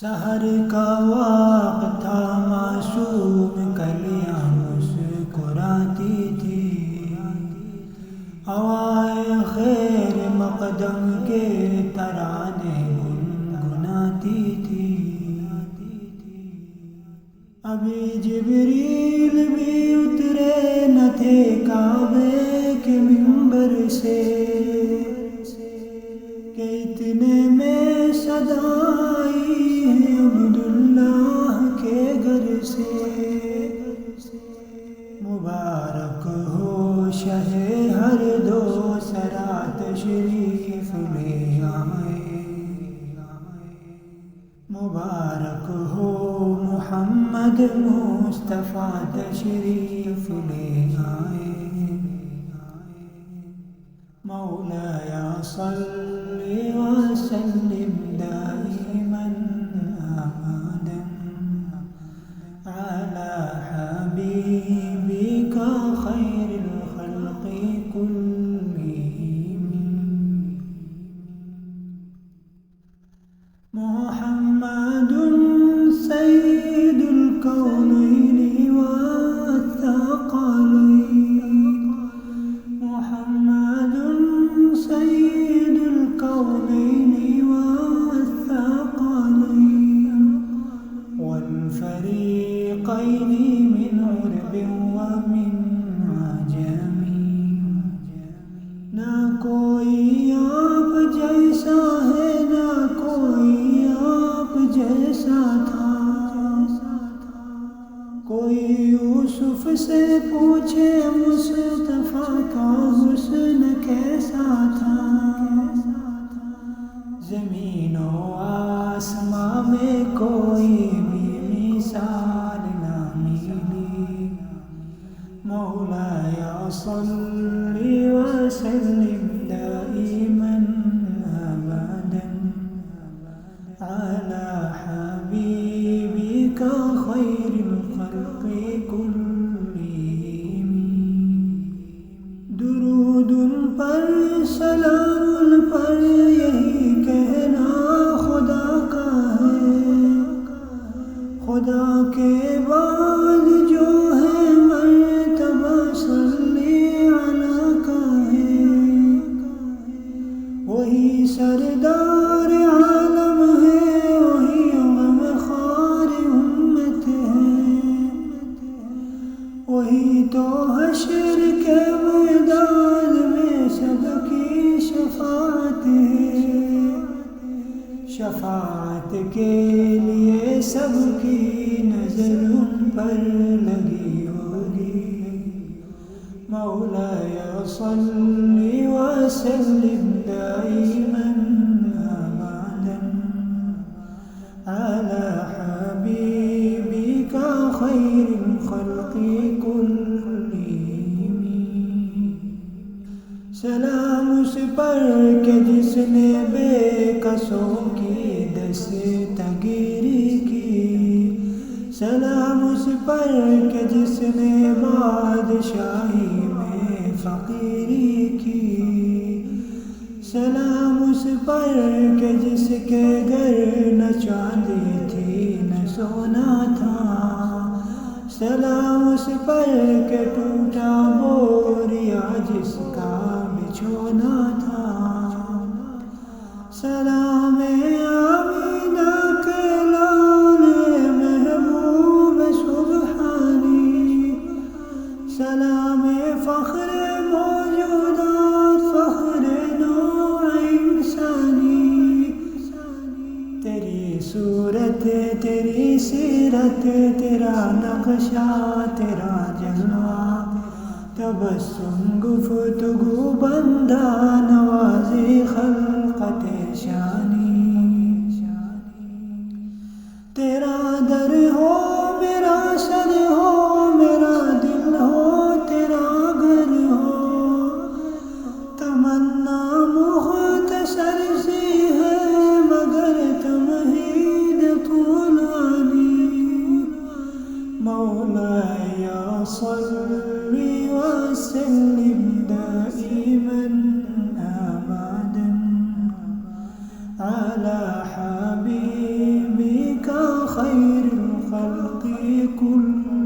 سحر کا وقت تھا معصوم کلیاں مسکراتی تھی، ہوائے خیر مقدم کے ترانے گنگناتی تھی۔ ابھی جبریل بھی اترے نہ تھے کعبے کے منبر سے کہ اتنے میں صدا آئی ہے عبداللہ کے گھر سے۔ مبارک ہو شہ ہر دو سرا تشریف لے آئے، مبارک ہو محمد مصطفیٰ تشریف لے آئے۔ مولایا صلی وسلم دائما ابدا علی حبیبک خیر الخلق کلہم۔ محمد سید الکونین والثقلین، محمد سید الکونین والثقلین والفریقین من عرب ومن عجم۔ نہ کوئی آپ جیسا ہے نہ کوئی آپ جیسا تھا، کوئی یوسف سے پوچھے مصطفیٰ کا حسن کیسا تھا۔ زمین و آسماں میں کوئی بھی مثال نہ ملی۔ مولایا صلی وسلم دائما ابدا علی حبیبک خیر الخلق کلہم۔ درود ان پر سلام ان پر یہی کہنا خدا کا ہے، خدا کے بعد جو ہے مرتبہ صلی علی کا ہے۔ وہی سردار عالم ہے، وہی غم خوار امت ہے، وہی تو حشر کے میدان میں سب کی شفاعت ہے۔ شفاعت کے لیے سب کی نظر ان پر لگی ہوگی۔ مولایا صلی وسلم دائما ابدا علی حبیبک خیر الخلق کلہم۔ سلام اس پر کہ جس نے بے کسوں کی دستگیری کی، سلام اس پر کہ جس نے بادشاہی میں فقیری کی، سلام اس پر کہ جس کے گھر نہ چاندی تھی نہ سونا تھا، سلام اس پر کہ ٹوٹا بوریا جس کا بچھونا تھا۔ سلام آمینہ کے لال محبوب سبحانی، سلام فخر موجودات فخر نوع انسانی۔ تیری صورت تیری سیرت تیرا نقشہ تیرا جلوہ، تبسم گفتگو بندہ نوازی خلقت شانی۔ تیرا در ہو میرا سر ہو میرا دل ہو تیرا گھر ہو، تمنا مختصر سی ہے مگر تمہید طولانی۔ مولایا صلی وسلم دائما ابدا کل